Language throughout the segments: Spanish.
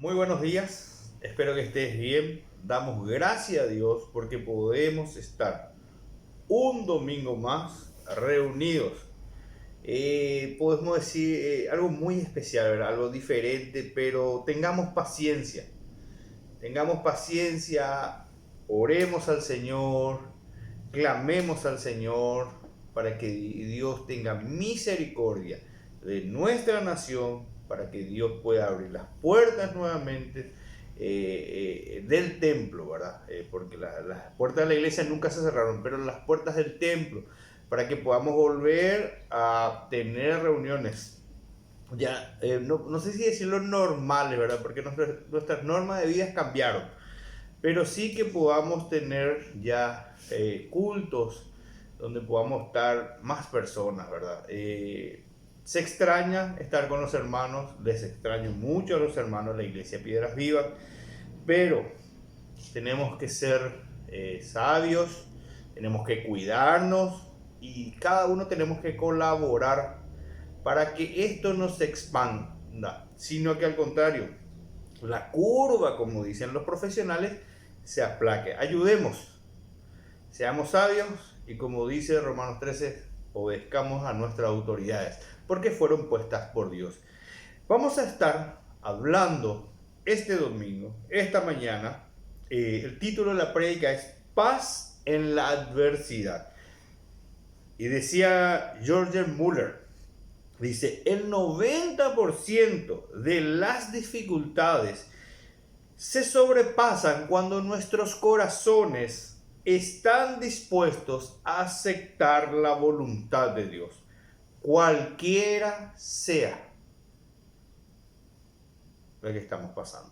Muy buenos días, espero que estés bien. Damos gracias a Dios porque podemos estar un domingo más reunidos. Podemos decir algo muy especial, ¿verdad? Algo diferente, pero tengamos paciencia, oremos al Señor, clamemos al Señor para que Dios tenga misericordia de nuestra nación, para que Dios pueda abrir las puertas nuevamente del templo, ¿verdad? Porque las puertas de la iglesia nunca se cerraron, pero las puertas del templo, para que podamos volver a tener reuniones ya, no sé si decirlo normales, ¿verdad? Porque nuestras normas de vida cambiaron, pero sí que podamos tener ya cultos donde podamos estar más personas, ¿verdad? Se extraña estar con los hermanos, les extraño mucho a los hermanos de la iglesia Piedras Vivas, pero tenemos que ser sabios, tenemos que cuidarnos y cada uno tenemos que colaborar para que esto no se expanda, sino que al contrario, la curva, como dicen los profesionales, se aplaque. Ayudemos, seamos sabios y como dice Romanos 13, obedezcamos a nuestras autoridades, porque fueron puestas por Dios. Vamos a estar hablando este domingo, esta mañana, el título de la prédica es Paz en la adversidad. Y decía George Muller, dice, el 90% de las dificultades se sobrepasan cuando nuestros corazones están dispuestos a aceptar la voluntad de Dios, cualquiera sea lo que estamos pasando.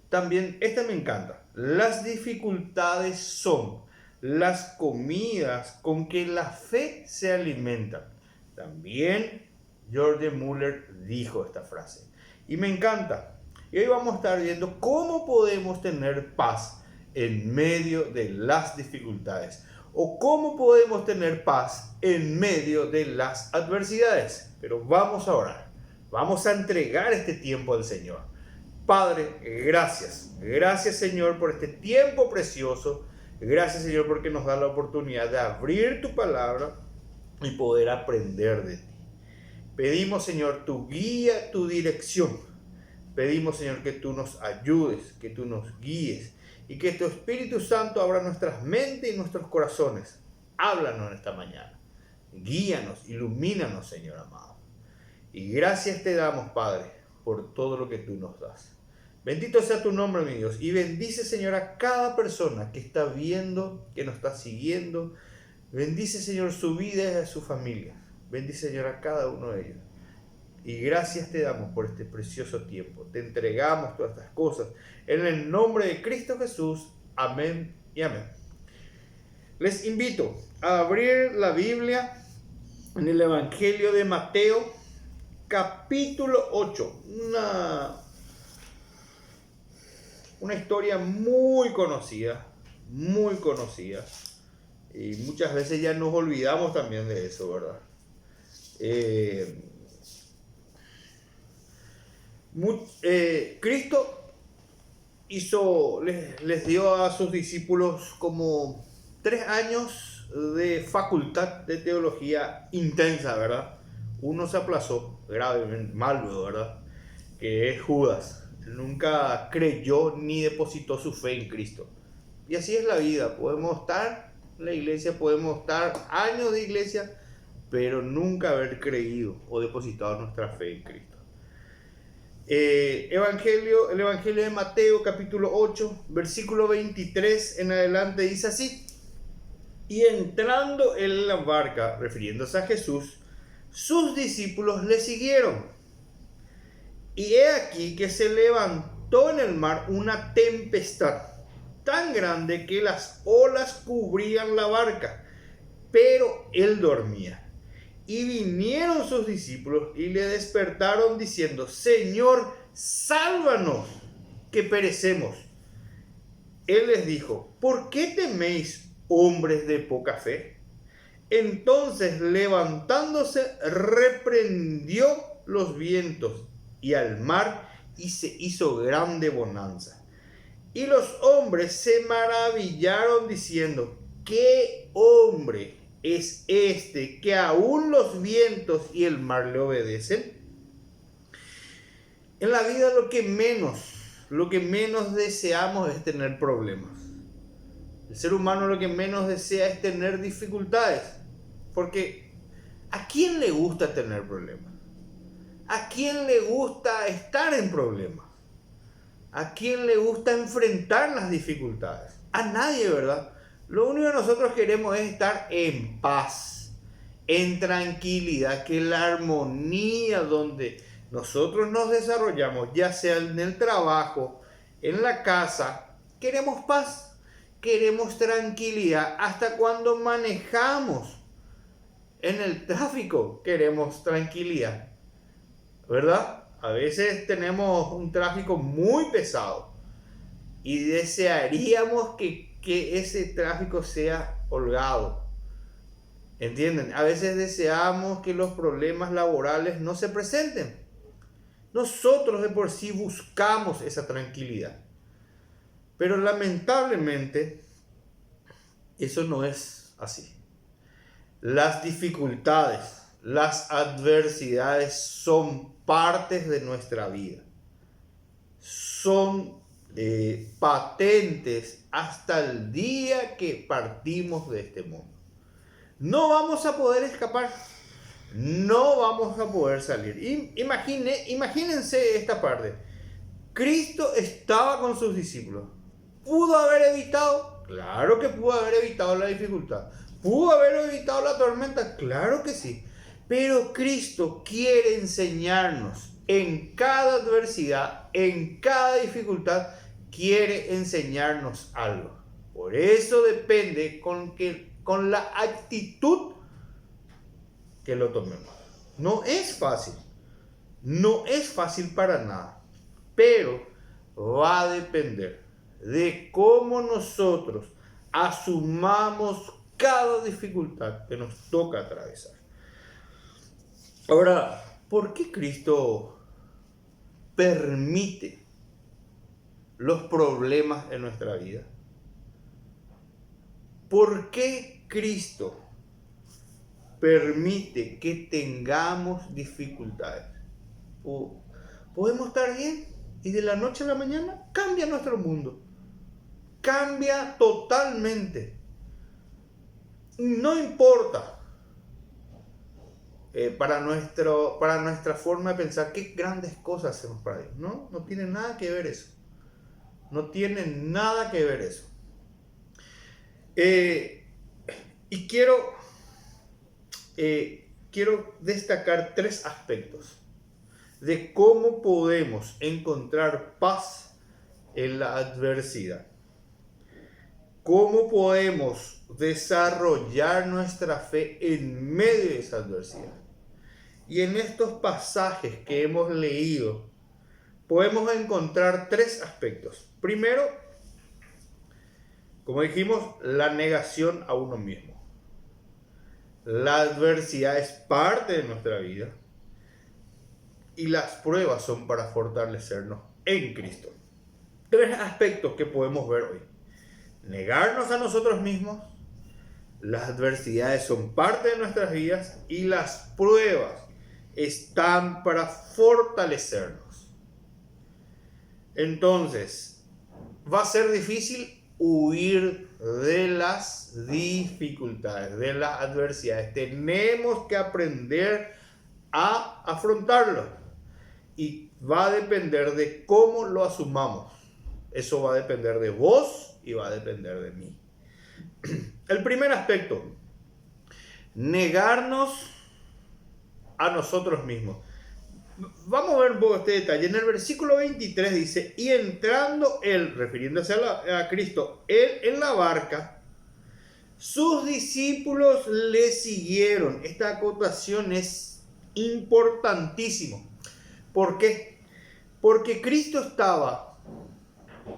También, esta me encanta, las dificultades son las comidas con que la fe se alimenta. También George Muller dijo esta frase y me encanta. Y hoy vamos a estar viendo cómo podemos tener paz en medio de las dificultades o cómo podemos tener paz en medio de las adversidades. Pero vamos a orar, vamos a entregar este tiempo al Señor. Padre, gracias Señor por este tiempo precioso. Gracias Señor porque nos da la oportunidad de abrir tu palabra y poder aprender de ti. Pedimos Señor tu guía, tu dirección. Pedimos Señor que tú nos ayudes, que tú nos guíes y que tu Espíritu Santo abra nuestras mentes y nuestros corazones. Háblanos en esta mañana. Guíanos, ilumínanos Señor amado. Y gracias te damos Padre por todo lo que tú nos das. Bendito sea tu nombre, mi Dios, y bendice, Señor, a cada persona que está viendo, que nos está siguiendo. Bendice, Señor, su vida y a su familia. Bendice, Señor, a cada uno de ellos. Y gracias te damos por este precioso tiempo. Te entregamos todas estas cosas. En el nombre de Cristo Jesús. Amén y amén. Les invito a abrir la Biblia en el Evangelio de Mateo, capítulo 8. Una historia muy conocida, y muchas veces ya nos olvidamos también de eso, ¿verdad? Cristo les dio a sus discípulos como 3 años de facultad de teología intensa, ¿verdad? Uno se aplazó gravemente, mal, ¿verdad? Que es Judas. Nunca creyó ni depositó su fe en Cristo. Y así es la vida. Podemos estar en la iglesia, podemos estar años de iglesia, pero nunca haber creído o depositado nuestra fe en Cristo. El Evangelio de Mateo, capítulo 8, versículo 23 en adelante, dice así: y entrando en la barca, refiriéndose a Jesús, sus discípulos le siguieron. Y he aquí que se levantó en el mar una tempestad tan grande que las olas cubrían la barca, pero él dormía. Y vinieron sus discípulos y le despertaron diciendo: Señor, sálvanos, que perecemos. Él les dijo: ¿por qué teméis, hombres de poca fe? Entonces, levantándose, reprendió los vientos y al mar, y se hizo grande bonanza. Y los hombres se maravillaron diciendo: ¿qué hombre es este que aún los vientos y el mar le obedecen? En la vida lo que menos deseamos es tener problemas. El ser humano lo que menos desea es tener dificultades. Porque ¿a quién le gusta tener problemas? ¿A quién le gusta estar en problemas? ¿A quién le gusta enfrentar las dificultades? A nadie, ¿verdad? Lo único que nosotros queremos es estar en paz, en tranquilidad, que la armonía donde nosotros nos desarrollamos, ya sea en el trabajo, en la casa, queremos paz, queremos tranquilidad. Hasta cuando manejamos en el tráfico, queremos tranquilidad, ¿verdad? A veces tenemos un tráfico muy pesado y desearíamos que ese tráfico sea holgado. ¿Entienden? A veces deseamos que los problemas laborales no se presenten. Nosotros de por sí buscamos esa tranquilidad. Pero lamentablemente eso no es así. Las dificultades, las adversidades son partes de nuestra vida. Son patentes hasta el día que partimos de este mundo. No vamos a poder escapar. No vamos a poder salir. Imagínense esta parte. Cristo estaba con sus discípulos. ¿Pudo haber evitado? Claro que pudo haber evitado la dificultad. ¿Pudo haber evitado la tormenta? Claro que sí. Pero Cristo quiere enseñarnos en cada adversidad, en cada dificultad, quiere enseñarnos algo. Por eso depende con la actitud que lo tomemos. No es fácil. No es fácil para nada. Pero va a depender de cómo nosotros asumamos cada dificultad que nos toca atravesar. Ahora, ¿por qué Cristo permite los problemas en nuestra vida? ¿Por qué Cristo permite que tengamos dificultades? Podemos estar bien y de la noche a la mañana cambia nuestro mundo. Cambia totalmente. No importa. Para nuestra forma de pensar, qué grandes cosas hacemos para Dios. No tiene nada que ver eso. No tiene nada que ver eso. Y quiero destacar 3 aspectos de cómo podemos encontrar paz en la adversidad. Cómo podemos desarrollar nuestra fe en medio de esa adversidad. Y en estos pasajes que hemos leído, podemos encontrar 3 aspectos. Primero, como dijimos, la negación a uno mismo. La adversidad es parte de nuestra vida y las pruebas son para fortalecernos en Cristo. 3 aspectos que podemos ver hoy. Negarnos a nosotros mismos, las adversidades son parte de nuestras vidas y las pruebas están para fortalecernos. Entonces, va a ser difícil huir de las dificultades, de las adversidades. Tenemos que aprender a afrontarlo y va a depender de cómo lo asumamos. Eso va a depender de vos y va a depender de mí. El primer aspecto, negarnos a nosotros mismos. Vamos a ver un poco este detalle. En el versículo 23 dice: y entrando él, refiriéndose a Cristo, él en la barca, sus discípulos le siguieron. Esta acotación es importantísima. ¿Por qué? Porque Cristo estaba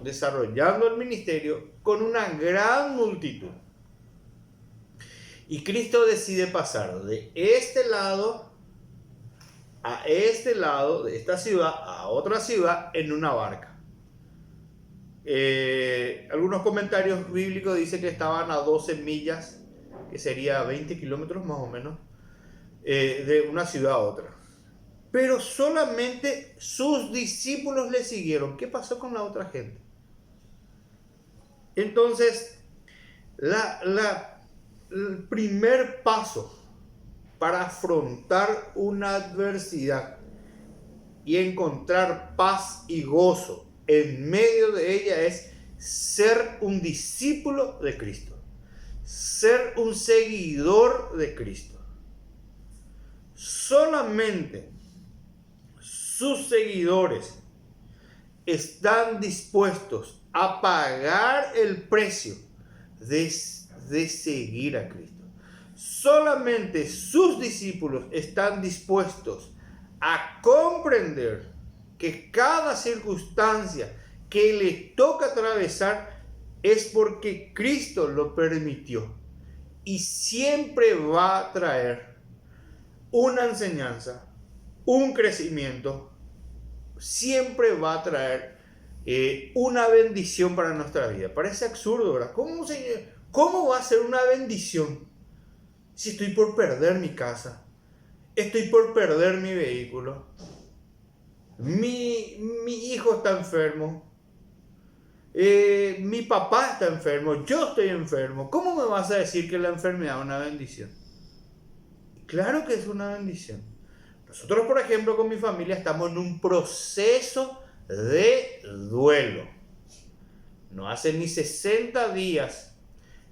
desarrollando el ministerio con una gran multitud. Y Cristo decide pasar de este lado a este lado de esta ciudad a otra ciudad en una barca. Algunos comentarios bíblicos dicen que estaban a 12 millas, que sería 20 kilómetros más o menos, de una ciudad a otra. Pero solamente sus discípulos le siguieron. ¿Qué pasó con la otra gente? Entonces, el primer paso para afrontar una adversidad y encontrar paz y gozo en medio de ella es ser un discípulo de Cristo, ser un seguidor de Cristo. Solamente sus seguidores están dispuestos a pagar el precio de seguir a Cristo. Solamente sus discípulos están dispuestos a comprender que cada circunstancia que le toca atravesar es porque Cristo lo permitió y siempre va a traer una enseñanza, un crecimiento, siempre va a traer una bendición para nuestra vida. Parece absurdo, ¿verdad? ¿Cómo va a ser una bendición si estoy por perder mi casa? Estoy por perder mi vehículo. Mi hijo está enfermo. Mi papá está enfermo. Yo estoy enfermo. ¿Cómo me vas a decir que la enfermedad es una bendición? Claro que es una bendición. Nosotros, por ejemplo, con mi familia estamos en un proceso de duelo. No hace ni 60 días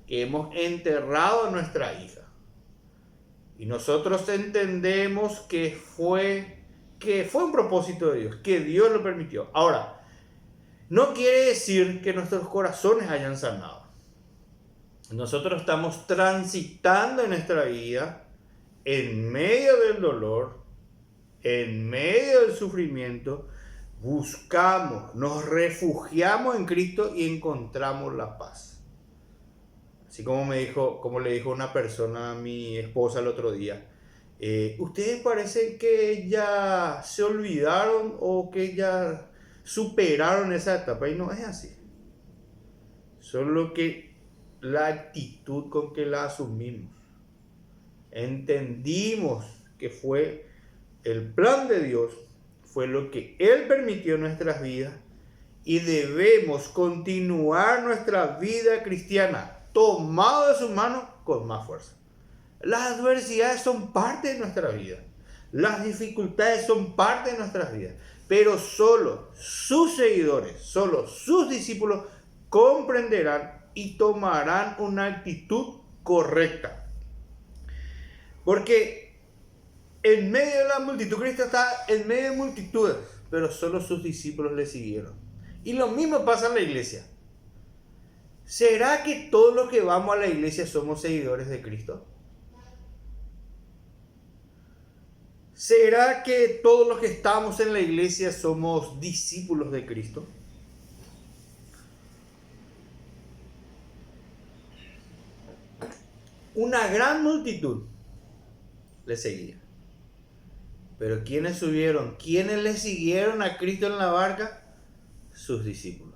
que hemos enterrado a nuestra hija. Y nosotros entendemos que fue un propósito de Dios, que Dios lo permitió. Ahora, no quiere decir que nuestros corazones hayan sanado. Nosotros estamos transitando en nuestra vida en medio del dolor, en medio del sufrimiento, buscamos, nos refugiamos en Cristo y encontramos la paz. Así como le dijo una persona a mi esposa el otro día, ustedes parecen que ya se olvidaron o que ya superaron esa etapa, y no es así. Solo que la actitud con que la asumimos, entendimos que fue el plan de Dios, fue lo que Él permitió en nuestras vidas y debemos continuar nuestra vida cristiana tomado de su mano con más fuerza. Las adversidades son parte de nuestra vida. Las dificultades son parte de nuestras vidas. Pero solo sus seguidores, solo sus discípulos comprenderán y tomarán una actitud correcta. Porque en medio de la multitud, Cristo está en medio de multitudes, pero solo sus discípulos le siguieron. Y lo mismo pasa en la iglesia. ¿Será que todos los que vamos a la iglesia somos seguidores de Cristo? ¿Será que todos los que estamos en la iglesia somos discípulos de Cristo? Una gran multitud le seguía. Pero ¿quiénes subieron? ¿Quiénes le siguieron a Cristo en la barca? Sus discípulos.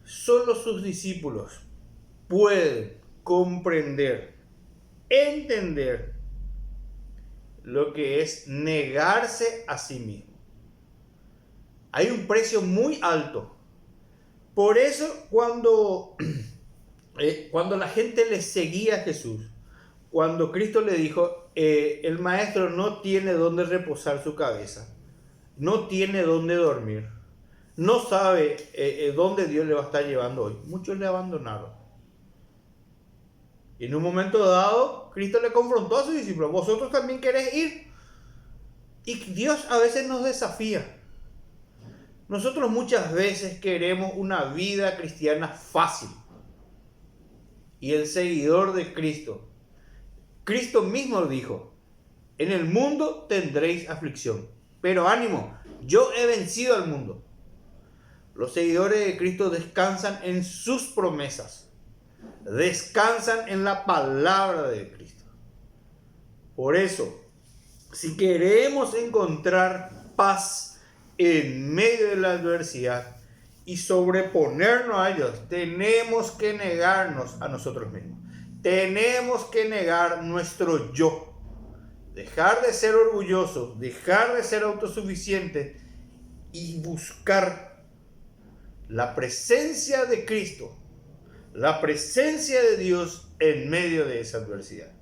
Solo sus discípulos pueden comprender, entender lo que es negarse a sí mismo. Hay un precio muy alto. Por eso cuando la gente le seguía a Jesús, cuando Cristo le dijo, el maestro no tiene dónde reposar su cabeza, no tiene dónde dormir, no sabe dónde Dios le va a estar llevando hoy, muchos le abandonaron. Y en un momento dado, Cristo le confrontó a sus discípulos, ¿vosotros también queréis ir? Y Dios a veces nos desafía. Nosotros muchas veces queremos una vida cristiana fácil. Y el seguidor de Cristo, Cristo mismo dijo, en el mundo tendréis aflicción, pero ánimo, yo he vencido al mundo. Los seguidores de Cristo descansan en sus promesas. descansan en la palabra de Cristo. Por eso, si queremos encontrar paz en medio de la adversidad y sobreponernos a ellos, tenemos que negarnos a nosotros mismos. Tenemos que negar nuestro yo. Dejar de ser orgullosos, dejar de ser autosuficientes y buscar la presencia de Cristo, la presencia de Dios en medio de esa adversidad.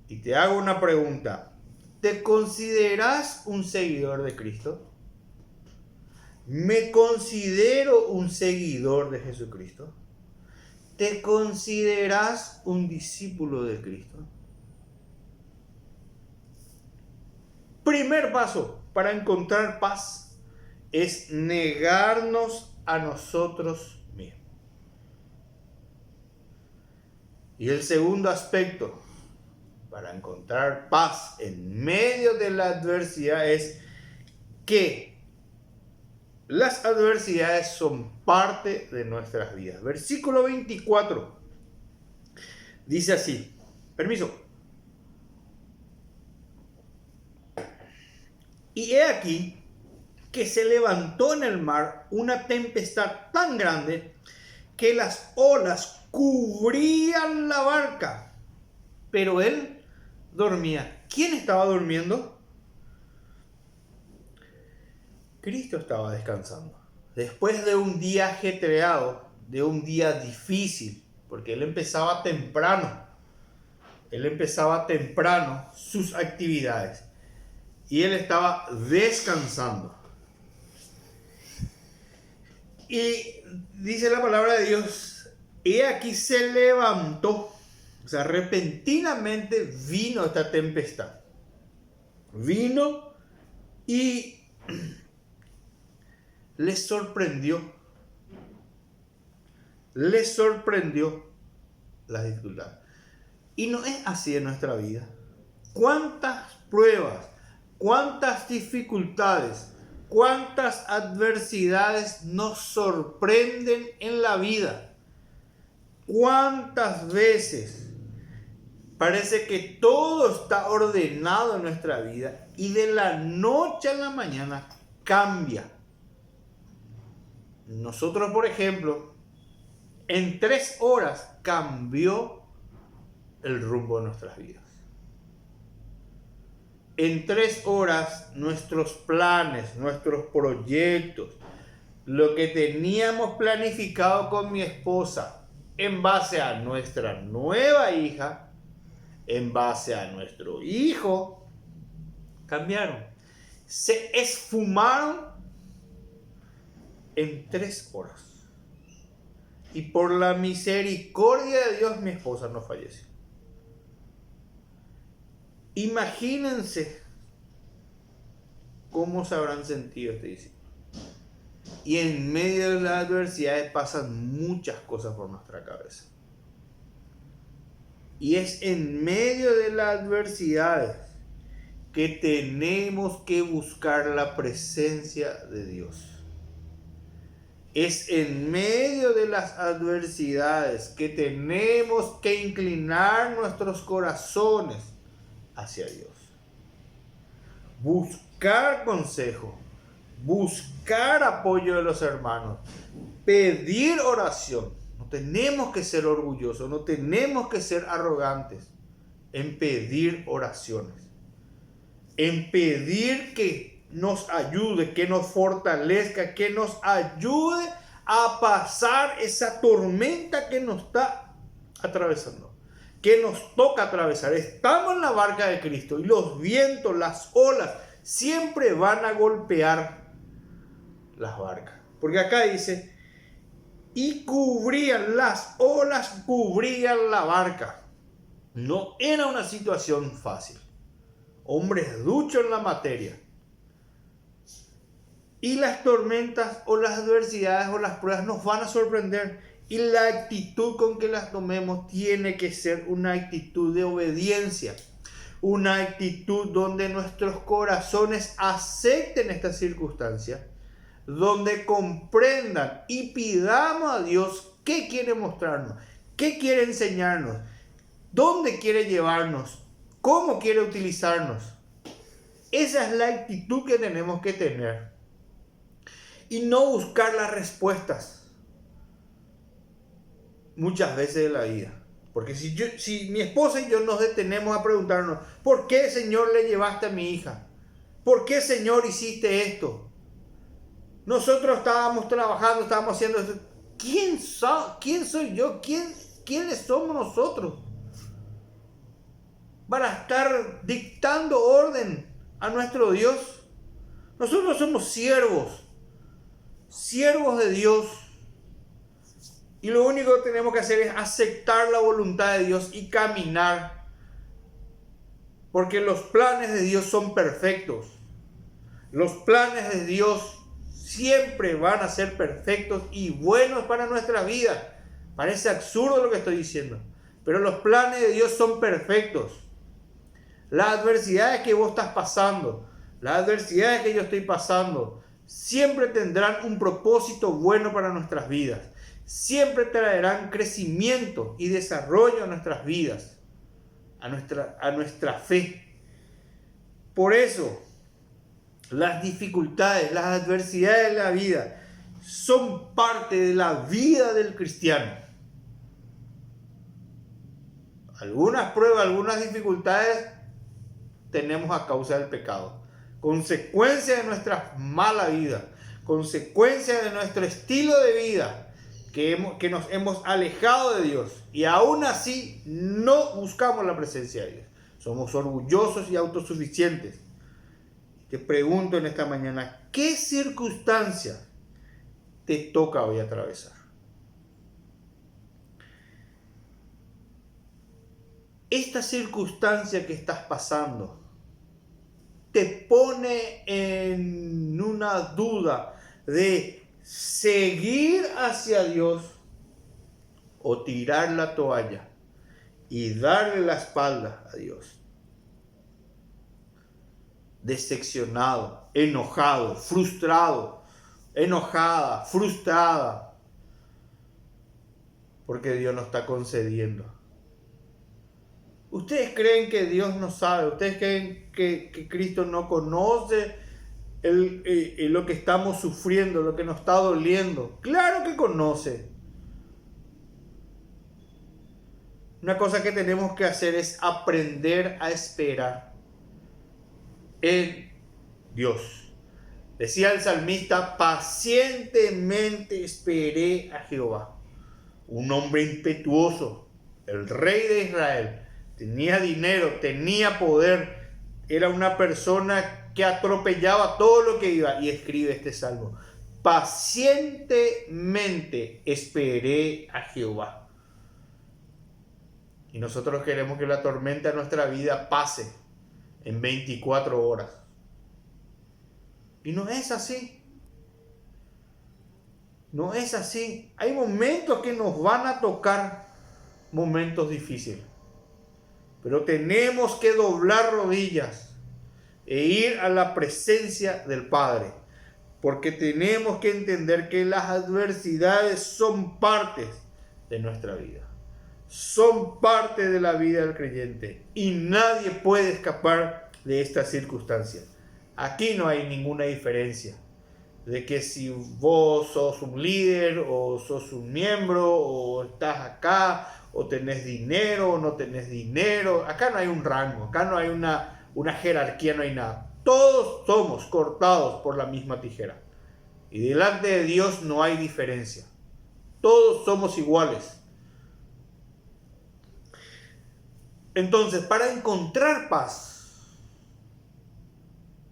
Y te hago una pregunta. ¿Te consideras un seguidor de Cristo? ¿Me considero un seguidor de Jesucristo? ¿Te consideras un discípulo de Cristo? Primer paso para encontrar paz es negarnos a nosotros mismos. Y el segundo aspecto para encontrar paz en medio de la adversidad es que las adversidades son parte de nuestras vidas. Versículo 24 dice así, permiso. Y he aquí que se levantó en el mar una tempestad tan grande que las olas cubrían la barca, pero él dormía. ¿Quién estaba durmiendo? Cristo estaba descansando. Después de un día ajetreado, de un día difícil, porque él empezaba temprano sus actividades y él estaba descansando. Y dice la palabra de Dios, he aquí se levantó, o sea, repentinamente vino esta tempestad. Vino y les sorprendió la dificultad. Y no es así en nuestra vida. ¿Cuántas pruebas, cuántas dificultades, cuántas adversidades nos sorprenden en la vida? ¿Cuántas veces parece que todo está ordenado en nuestra vida y de la noche a la mañana cambia? Nosotros, por ejemplo, en 3 horas cambió el rumbo de nuestras vidas. En 3 horas nuestros planes, nuestros proyectos, lo que teníamos planificado con mi esposa, en base a nuestra nueva hija, en base a nuestro hijo, cambiaron. Se esfumaron en 3 horas. Y por la misericordia de Dios, mi esposa no falleció. Imagínense cómo se habrán sentido este discípulo. Y en medio de las adversidades pasan muchas cosas por nuestra cabeza. Y es en medio de las adversidades que tenemos que buscar la presencia de Dios. Es en medio de las adversidades que tenemos que inclinar nuestros corazones hacia Dios. Buscar consejo, buscar apoyo de los hermanos, pedir oración. No tenemos que ser orgullosos, no tenemos que ser arrogantes en pedir oraciones, en pedir que nos ayude, que nos fortalezca, que nos ayude a pasar esa tormenta que nos está atravesando, que nos toca atravesar. Estamos en la barca de Cristo y los vientos, las olas, siempre van a golpear las barcas. Porque acá dice, y las olas cubrían la barca. No era una situación fácil. Hombres duchos en la materia. Y las tormentas o las adversidades o las pruebas nos van a sorprender. Y la actitud con que las tomemos tiene que ser una actitud de obediencia. Una actitud donde nuestros corazones acepten esta circunstancia. Donde comprendan y pidamos a Dios qué quiere mostrarnos. ¿Qué quiere enseñarnos? ¿Dónde quiere llevarnos? ¿Cómo quiere utilizarnos? Esa es la actitud que tenemos que tener. Y no buscar las respuestas muchas veces de la vida. Porque si mi esposa y yo nos detenemos a preguntarnos, ¿por qué, Señor, le llevaste a mi hija? ¿Por qué, Señor, hiciste esto? Nosotros estábamos trabajando, estábamos haciendo esto. ¿Quién soy yo? ¿Quiénes somos nosotros para estar dictando orden a nuestro Dios? Nosotros somos siervos de Dios. Y lo único que tenemos que hacer es aceptar la voluntad de Dios y caminar. Porque los planes de Dios son perfectos. Los planes de Dios siempre van a ser perfectos y buenos para nuestra vida. Parece absurdo lo que estoy diciendo, pero los planes de Dios son perfectos. Las adversidades que vos estás pasando, las adversidades que yo estoy pasando, siempre tendrán un propósito bueno para nuestras vidas. Siempre traerán crecimiento y desarrollo a nuestras vidas, a nuestra fe. Por eso, las dificultades, las adversidades de la vida son parte de la vida del cristiano. Algunas pruebas, algunas dificultades tenemos a causa del pecado. Consecuencia de nuestra mala vida, consecuencia de nuestro estilo de vida, que nos hemos alejado de Dios y aún así no buscamos la presencia de Dios. Somos orgullosos y autosuficientes. Te pregunto en esta mañana, ¿qué circunstancia te toca hoy atravesar? Esta circunstancia que estás pasando te pone en una duda de seguir hacia Dios o tirar la toalla y darle la espalda a Dios. Decepcionado, enojado, frustrado, enojada, frustrada, porque Dios no está concediendo. ¿Ustedes creen que Dios no sabe? ¿Ustedes creen que Cristo no conoce lo que estamos sufriendo, lo que nos está doliendo? Claro que conoce. Una cosa que tenemos que hacer es aprender a esperar en Dios. Decía el salmista, pacientemente esperé a Jehová. Un hombre impetuoso, el rey de Israel, tenía dinero, tenía poder, era una persona que atropellaba todo lo que iba, y escribe este salmo, pacientemente esperé a Jehová. Y nosotros queremos que la tormenta de nuestra vida pase en 24 horas. Y no es así. No es así. Hay momentos que nos van a tocar momentos difíciles. Pero tenemos que doblar rodillas e ir a la presencia del Padre. Porque tenemos que entender que las adversidades son partes de nuestra vida. Son parte de la vida del creyente. Y nadie puede escapar de estas circunstancias. Aquí no hay ninguna diferencia de que si vos sos un líder o sos un miembro o estás acá o tenés dinero o no tenés dinero. Acá no hay un rango, acá no hay una jerarquía, no hay nada. Todos somos cortados por la misma tijera. Y delante de Dios no hay diferencia. Todos somos iguales. Entonces, para encontrar paz,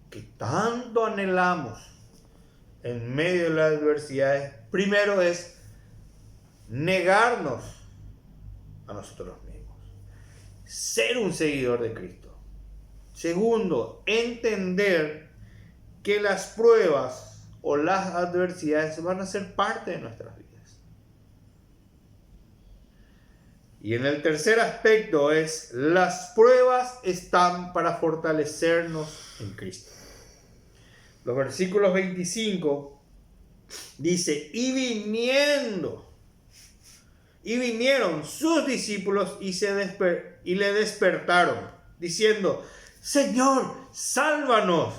que tanto anhelamos en medio de las adversidades, primero es negarnos a nosotros mismos, ser un seguidor de Cristo. Segundo, entender que las pruebas o las adversidades van a ser parte de nuestras vidas. Y en el tercer aspecto es, las pruebas están para fortalecernos en Cristo. Los versículos 25 dice, y viniendo Y vinieron sus discípulos y le despertaron, diciendo: Señor, sálvanos.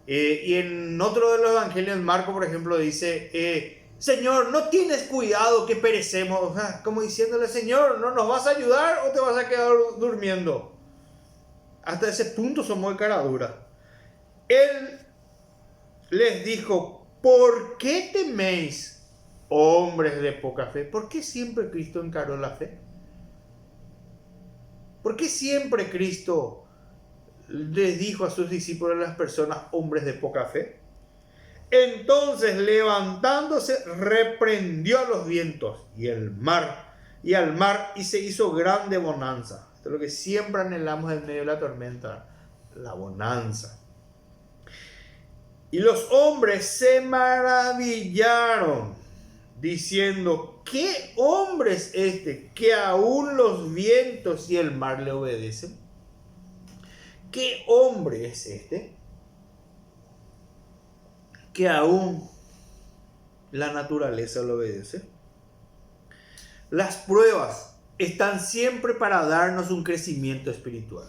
Y en otro de los evangelios, Marco, por ejemplo, dice: Señor, ¿no tienes cuidado que perecemos? O sea, como diciéndole: Señor, ¿no nos vas a ayudar o te vas a quedar durmiendo? Hasta ese punto somos de cara dura. Él les dijo: ¿por qué teméis, hombres de poca fe? ¿Por qué siempre Cristo encaró la fe? ¿Por qué siempre Cristo les dijo a sus discípulos, a las personas, hombres de poca fe? Entonces, levantándose, reprendió a los vientos y al mar, y se hizo grande bonanza. Esto es lo que siempre anhelamos en medio de la tormenta, la bonanza. Y los hombres se maravillaron, diciendo: ¿qué hombre es este que aún los vientos y el mar le obedecen? ¿Qué hombre es este que aún la naturaleza le obedece? Las pruebas están siempre para darnos un crecimiento espiritual.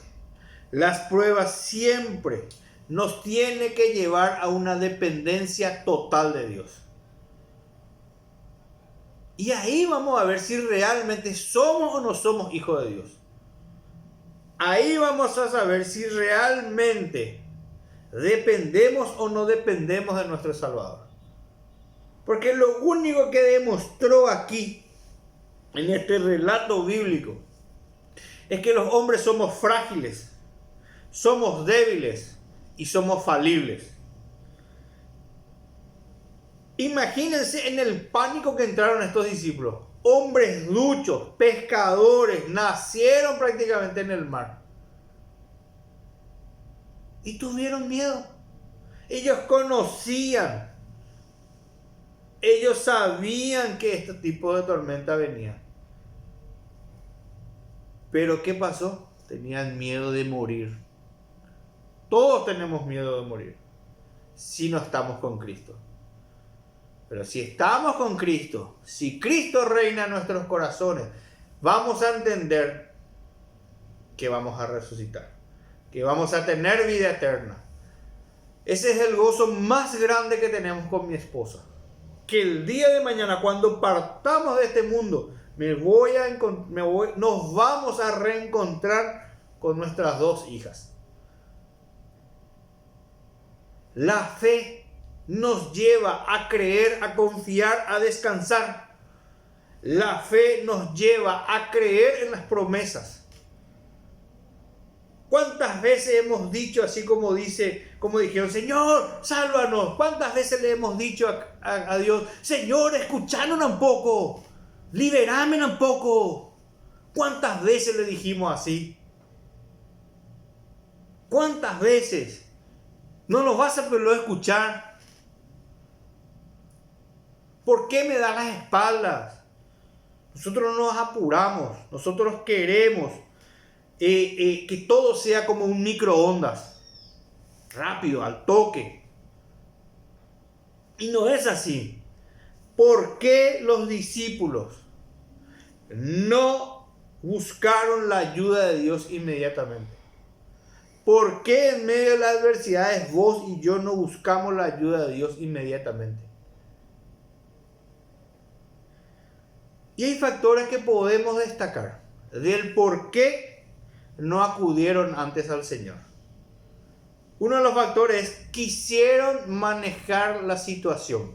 Las pruebas siempre nos tienen que llevar a una dependencia total de Dios. Y ahí vamos a ver si realmente somos o no somos hijos de Dios. Ahí vamos a saber si realmente dependemos o no dependemos de nuestro Salvador. Porque lo único que demostró aquí, en este relato bíblico, es que los hombres somos frágiles, somos débiles y somos falibles. Imagínense en el pánico que entraron estos discípulos. Hombres duchos, pescadores, nacieron prácticamente en el mar. Y tuvieron miedo. Ellos conocían, ellos sabían que este tipo de tormenta venía. Pero ¿qué pasó? Tenían miedo de morir. Todos tenemos miedo de morir si no estamos con Cristo. Pero si estamos con Cristo, si Cristo reina en nuestros corazones, vamos a entender que vamos a resucitar, que vamos a tener vida eterna. Ese es el gozo más grande que tenemos con mi esposa. Que el día de mañana, cuando partamos de este mundo, nos vamos a reencontrar con nuestras dos hijas. La fe nos lleva a creer, a confiar, a descansar. La fe nos lleva a creer en las promesas. ¿Cuántas veces hemos dicho, así como dijeron: Señor, sálvanos? ¿Cuántas veces le hemos dicho a Dios: Señor, escuchanos un poco, liberame un poco? ¿Cuántas veces le dijimos así? ¿Cuántas veces? ¿No nos vas a poder escuchar? ¿Por qué me da las espaldas? Nosotros no nos apuramos. Nosotros queremos que todo sea como un microondas. Rápido, al toque. Y no es así. ¿Por qué los discípulos no buscaron la ayuda de Dios inmediatamente? ¿Por qué en medio de las adversidades vos y yo no buscamos la ayuda de Dios inmediatamente? Y hay factores que podemos destacar del por qué no acudieron antes al Señor. Uno de los factores es: quisieron manejar la situación.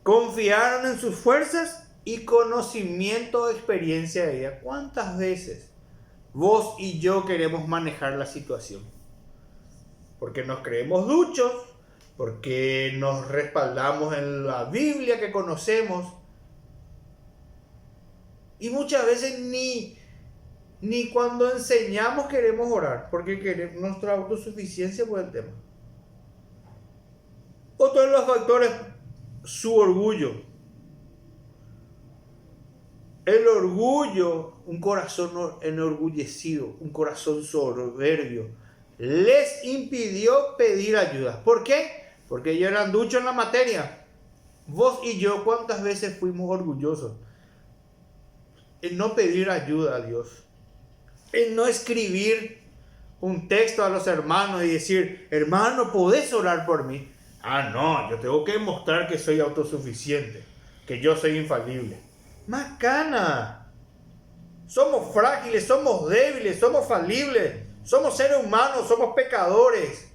Confiaron en sus fuerzas y conocimiento o experiencia de vida. ¿Cuántas veces vos y yo queremos manejar la situación? Porque nos creemos duchos, porque nos respaldamos en la Biblia que conocemos. Y muchas veces ni cuando enseñamos queremos orar, porque queremos nuestra autosuficiencia por el tema. Otro de los factores, su orgullo. El orgullo, un corazón enorgullecido, un corazón soberbio, les impidió pedir ayuda. ¿Por qué? Porque ellos eran duchos en la materia. Vos y yo, ¿cuántas veces fuimos orgullosos en no pedir ayuda a Dios? En no escribir un texto a los hermanos y decir, hermano, ¿podés orar por mí? Ah, no, yo tengo que mostrar que soy autosuficiente, que yo soy infalible. Macana. Somos frágiles, somos débiles, somos falibles, somos seres humanos, somos pecadores.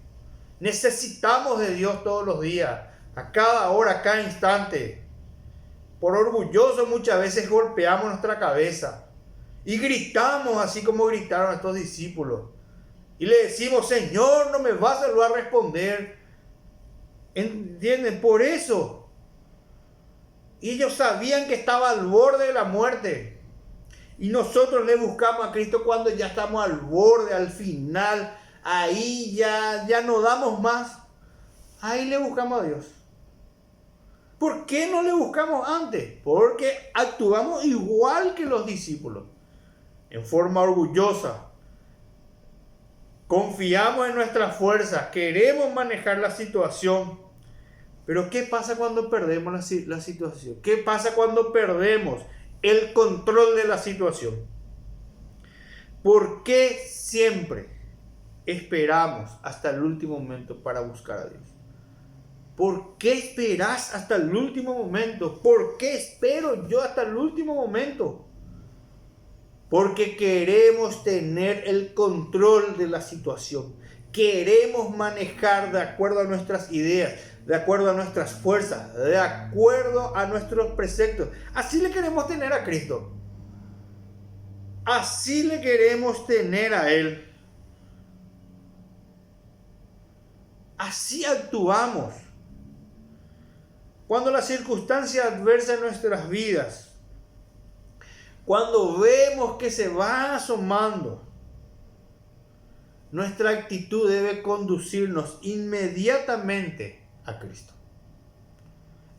Necesitamos de Dios todos los días, a cada hora, a cada instante. Por orgulloso muchas veces golpeamos nuestra cabeza y gritamos así como gritaron estos discípulos. Y le decimos, Señor, no me vas a responder. ¿Entienden? Por eso. Ellos sabían que estaba al borde de la muerte. Y nosotros le buscamos a Cristo cuando ya estamos al borde, al final. Ahí ya no damos más. Ahí le buscamos a Dios. ¿Por qué no le buscamos antes? Porque actuamos igual que los discípulos. En forma orgullosa. Confiamos en nuestras fuerzas. Queremos manejar la situación. Pero ¿qué pasa cuando perdemos la situación? ¿Qué pasa cuando perdemos el control de la situación? ¿Por qué siempre esperamos hasta el último momento para buscar a Dios? ¿Por qué esperas hasta el último momento? ¿Por qué espero yo hasta el último momento? Porque queremos tener el control de la situación. Queremos manejar de acuerdo a nuestras ideas, de acuerdo a nuestras fuerzas, de acuerdo a nuestros preceptos. Así le queremos tener a Cristo. Así le queremos tener a Él. Así actuamos. Cuando la circunstancia adversa en nuestras vidas, cuando vemos que se va asomando, nuestra actitud debe conducirnos inmediatamente a Cristo.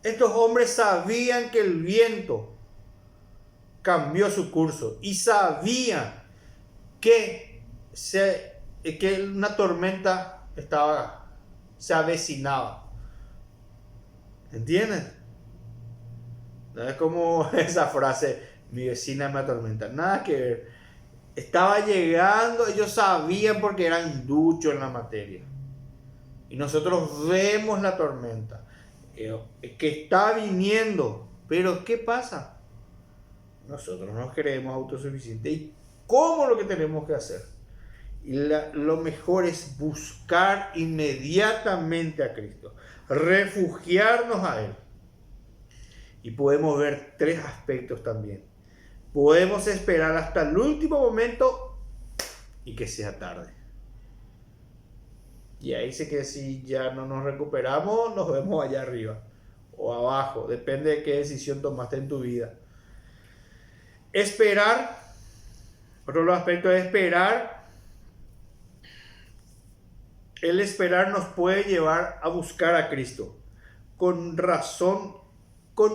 Estos hombres sabían que el viento cambió su curso y sabían que una tormenta se avecinaba. ¿Entienden? No es como esa frase, mi vecina me atormenta. Nada que ver. Estaba llegando, ellos sabían porque eran duchos en la materia. Y nosotros vemos la tormenta que está viniendo. Pero ¿qué pasa? Nosotros nos creemos autosuficientes. ¿Y cómo lo que tenemos que hacer? Y lo mejor es buscar inmediatamente a Cristo. Refugiarnos a Él. Y podemos ver tres aspectos también. Podemos esperar hasta el último momento y que sea tarde. Y ahí sé que si ya no nos recuperamos, nos vemos allá arriba o abajo. Depende de qué decisión tomaste en tu vida. Esperar. Otro aspecto es esperar. El esperar nos puede llevar a buscar a Cristo. Con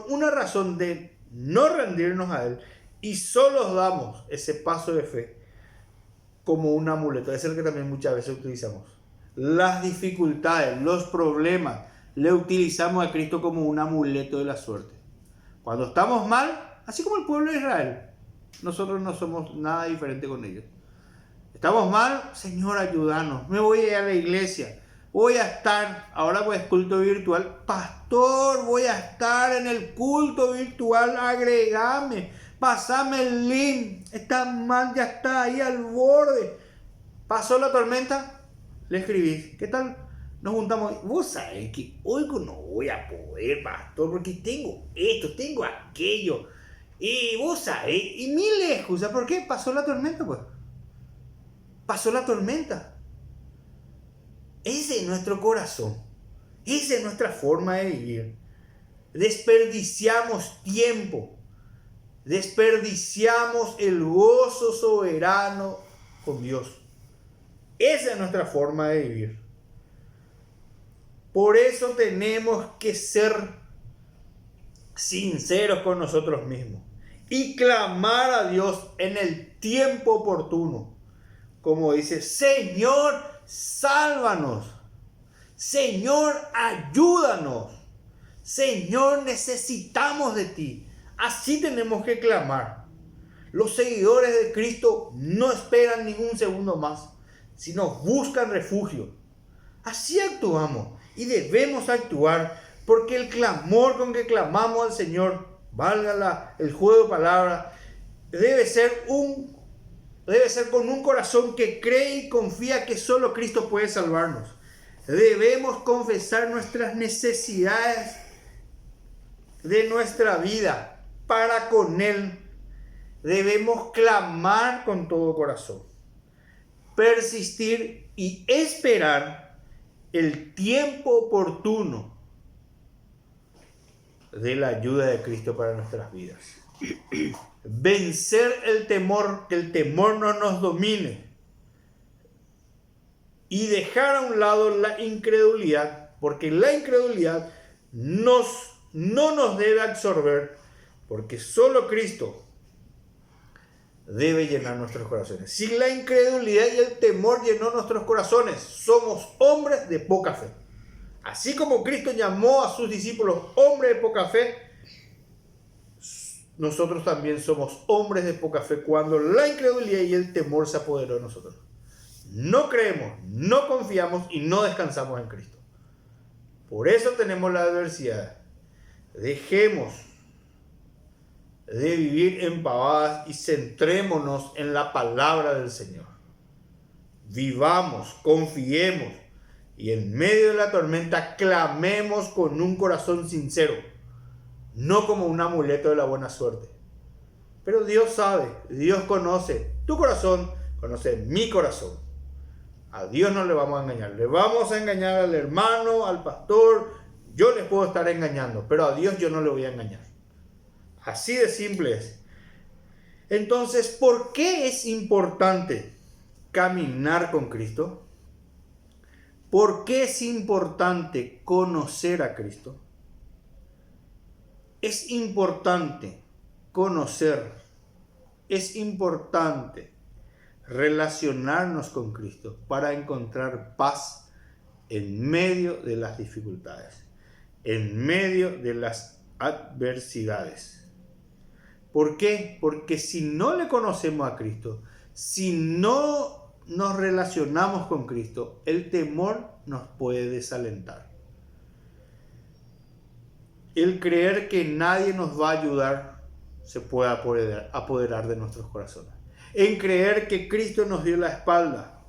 una razón de no rendirnos a Él. Y solo damos ese paso de fe como un amuleto. Es el que también muchas veces utilizamos. Las dificultades, los problemas, le utilizamos a Cristo como un amuleto de la suerte. Cuando estamos mal, así como el pueblo de Israel, nosotros no somos nada diferente con ellos. Estamos mal, Señor, ayúdanos. Me voy a ir a la iglesia. Voy a estar, ahora pues culto virtual. Pastor, voy a estar en el culto virtual. Agregame, pasame el link. Está mal, ya está ahí al borde. Pasó la tormenta, le escribí. ¿Qué tal? Nos juntamos. Vos sabés que hoy no voy a poder, pastor, porque tengo esto, tengo aquello. Y vos sabés, y mil excusas. ¿Por qué? Pasó la tormenta, pues. Pasó la tormenta. Ese es nuestro corazón. Esa es nuestra forma de vivir. Desperdiciamos tiempo. Desperdiciamos el gozo soberano con Dios. Esa es nuestra forma de vivir. Por eso tenemos que ser sinceros con nosotros mismos y clamar a Dios en el tiempo oportuno. Como dice, Señor, sálvanos. Señor, ayúdanos. Señor, necesitamos de ti. Así tenemos que clamar. Los seguidores de Cristo no esperan ningún segundo más, sino buscan refugio. Así actuamos y debemos actuar, porque el clamor con que clamamos al Señor, valga el juego de palabras, debe ser con un corazón que cree y confía que solo Cristo puede salvarnos. Debemos confesar nuestras necesidades de nuestra vida para con Él. Debemos clamar con todo corazón, persistir y esperar el tiempo oportuno de la ayuda de Cristo para nuestras vidas. Vencer el temor, que el temor no nos domine, y dejar a un lado la incredulidad, porque la incredulidad no nos debe absorber, porque solo Cristo debe llenar nuestros corazones. Si la incredulidad y el temor llenó nuestros corazones, somos hombres de poca fe. Así como Cristo llamó a sus discípulos hombres de poca fe, nosotros también somos hombres de poca fe cuando la incredulidad y el temor se apoderó de nosotros. No creemos, no confiamos y no descansamos en Cristo. Por eso tenemos la adversidad. Dejemos de vivir en pavadas y centrémonos en la palabra del Señor. Vivamos, confiemos y en medio de la tormenta clamemos con un corazón sincero, no como un amuleto de la buena suerte. Pero Dios sabe, Dios conoce tu corazón, conoce mi corazón. A Dios no le vamos a engañar. Le vamos a engañar al hermano, al pastor. Yo les puedo estar engañando, pero a Dios yo no le voy a engañar. Así de simple es. Entonces, ¿por qué es importante caminar con Cristo? ¿Por qué es importante conocer a Cristo? Es importante conocer, es importante relacionarnos con Cristo para encontrar paz en medio de las dificultades, en medio de las adversidades. ¿Por qué? Porque si no le conocemos a Cristo, si no nos relacionamos con Cristo, el temor nos puede desalentar. El creer que nadie nos va a ayudar se puede apoderar de nuestros corazones. En creer que Cristo nos dio la espalda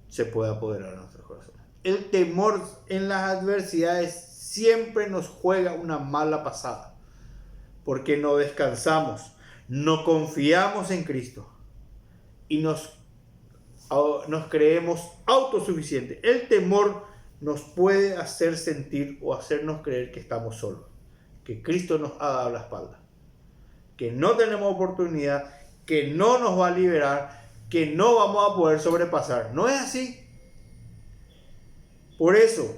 se puede apoderar de nuestros corazones. El temor en las adversidades siempre nos juega una mala pasada, porque no descansamos, no confiamos en Cristo y nos creemos autosuficientes. El temor nos puede hacer sentir o hacernos creer que estamos solos, que Cristo nos ha dado la espalda, que no tenemos oportunidad, que no nos va a liberar, que no vamos a poder sobrepasar. No es así. Por eso,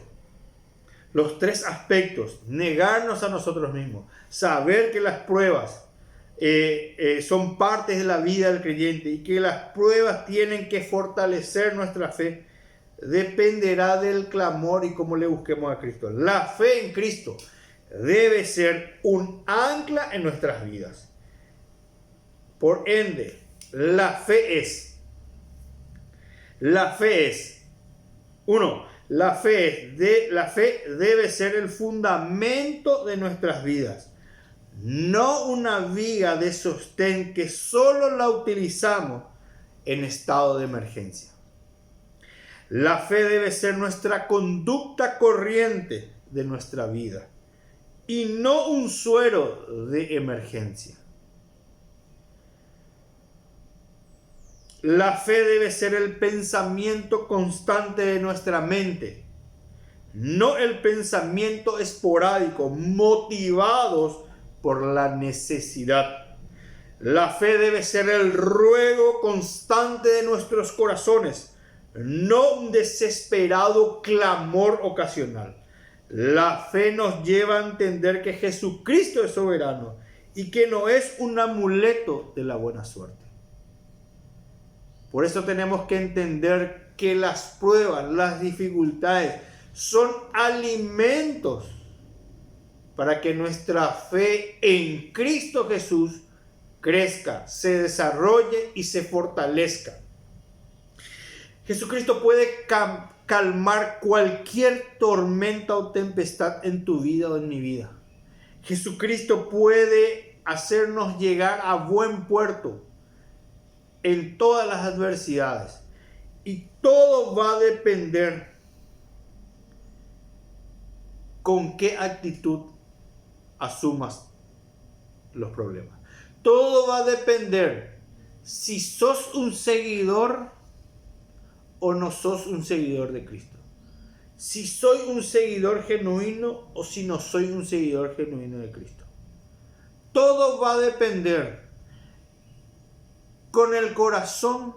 los tres aspectos: negarnos a nosotros mismos, saber que las pruebas son partes de la vida del creyente y que las pruebas tienen que fortalecer nuestra fe, dependerá del clamor y cómo le busquemos a Cristo. La fe en Cristo debe ser un ancla en nuestras vidas. Por ende, la fe es, la fe debe ser el fundamento de nuestras vidas, no una viga de sostén que solo la utilizamos en estado de emergencia. La fe debe ser nuestra conducta corriente de nuestra vida y no un suero de emergencia. La fe debe ser el pensamiento constante de nuestra mente, no el pensamiento esporádico, motivados por la necesidad. La fe debe ser el ruego constante de nuestros corazones, no un desesperado clamor ocasional. La fe nos lleva a entender que Jesucristo es soberano y que no es un amuleto de la buena suerte. Por eso tenemos que entender que las pruebas, las dificultades, son alimentos para que nuestra fe en Cristo Jesús crezca, se desarrolle y se fortalezca. Jesucristo puede calmar cualquier tormenta o tempestad en tu vida o en mi vida. Jesucristo puede hacernos llegar a buen puerto en todas las adversidades. Y todo va a depender con qué actitud asumas los problemas. Todo va a depender si sos un seguidor o no sos un seguidor de Cristo. Si soy un seguidor genuino o si no soy un seguidor genuino de Cristo. Todo va a depender con el corazón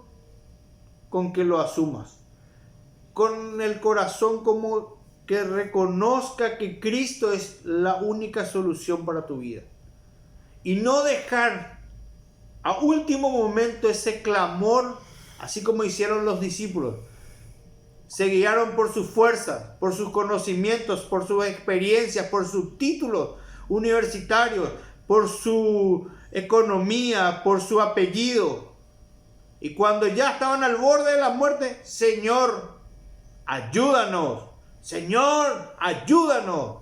con que lo asumas. Con el corazón como que reconozca que Cristo es la única solución para tu vida. Y no dejar a último momento ese clamor, así como hicieron los discípulos. Se guiaron por sus fuerzas, por sus conocimientos, por sus experiencias, por sus títulos universitarios, por su economía, por su apellido. Y cuando ya estaban al borde de la muerte, Señor, ayúdanos. Señor, ayúdanos.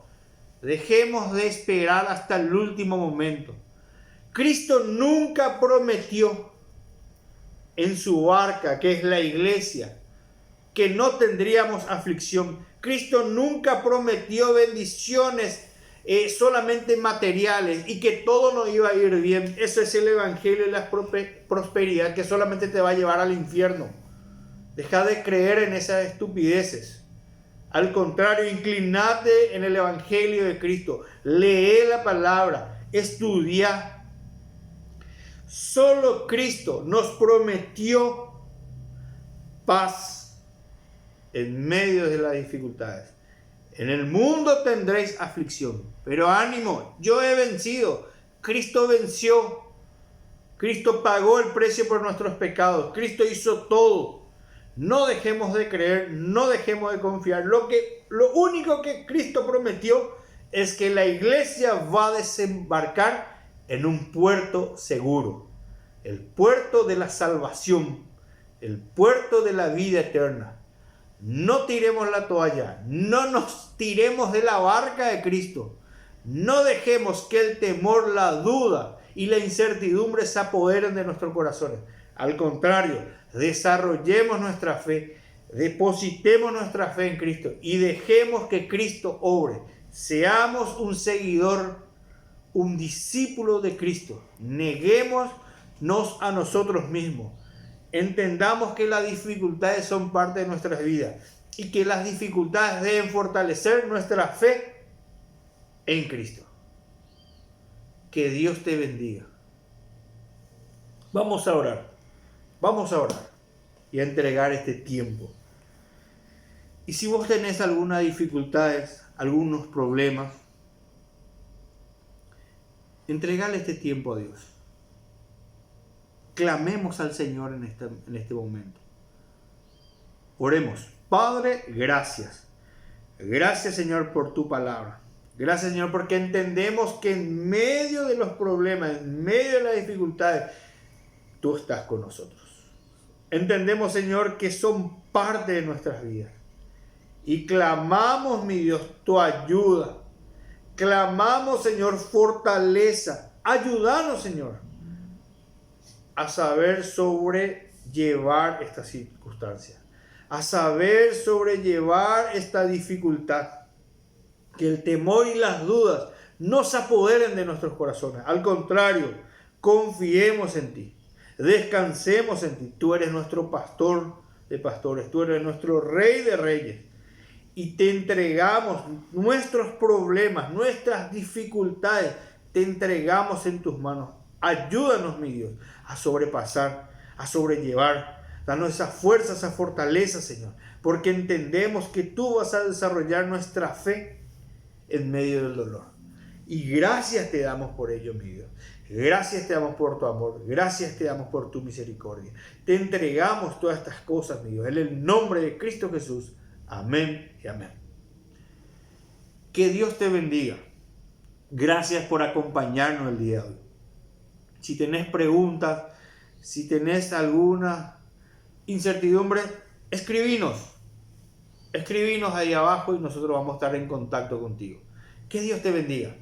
Dejemos de esperar hasta el último momento. Cristo nunca prometió en su barca, que es la iglesia, que no tendríamos aflicción. Cristo nunca prometió bendiciones solamente materiales y que todo nos iba a ir bien. Eso es el evangelio de la prosperidad que solamente te va a llevar al infierno. Deja de creer en esas estupideces. Al contrario, inclínate en el evangelio de Cristo. Lee la palabra, estudia. Solo Cristo nos prometió paz en medio de las dificultades. En el mundo tendréis aflicción, pero ánimo, yo he vencido. Cristo venció. Cristo pagó el precio por nuestros pecados. Cristo hizo todo. No dejemos de creer, no dejemos de confiar. Lo único que Cristo prometió es que la iglesia va a desembarcar en un puerto seguro. El puerto de la salvación. El puerto de la vida eterna. No tiremos la toalla, no nos tiremos de la barca de Cristo. No dejemos que el temor, la duda y la incertidumbre se apoderen de nuestros corazones. Al contrario, desarrollemos nuestra fe, depositemos nuestra fe en Cristo y dejemos que Cristo obre. Seamos un seguidor, un discípulo de Cristo. Neguémonos a nosotros mismos. Entendamos que las dificultades son parte de nuestras vidas y que las dificultades deben fortalecer nuestra fe en Cristo. Que Dios te bendiga. Vamos a orar y a entregar este tiempo. Y si vos tenés algunas dificultades, algunos problemas, entregale este tiempo a Dios. Clamemos al Señor en este momento. Oremos. Padre, gracias. Gracias, Señor, por tu palabra. Gracias, Señor, porque entendemos que en medio de los problemas, en medio de las dificultades, tú estás con nosotros. Entendemos, Señor, que son parte de nuestras vidas. Y clamamos, mi Dios, tu ayuda. Clamamos, Señor, fortaleza. Ayúdanos, Señor, a saber sobrellevar esta circunstancia, a saber sobrellevar esta dificultad, que el temor y las dudas no se apoderen de nuestros corazones. Al contrario, confiemos en ti, descansemos en ti. Tú eres nuestro pastor de pastores, tú eres nuestro rey de reyes, y te entregamos nuestros problemas, nuestras dificultades, te entregamos en tus manos. Ayúdanos, mi Dios, a sobrepasar, a sobrellevar. Danos esa fuerza, esa fortaleza, Señor, porque entendemos que tú vas a desarrollar nuestra fe en medio del dolor. Y gracias te damos por ello, mi Dios. Gracias te damos por tu amor. Gracias te damos por tu misericordia. Te entregamos todas estas cosas, mi Dios, en el nombre de Cristo Jesús. Amén y amén. Que Dios te bendiga. Gracias por acompañarnos el día de hoy. Si tenés preguntas, si tenés alguna incertidumbre, escribinos. Escribinos ahí abajo y nosotros vamos a estar en contacto contigo. Que Dios te bendiga.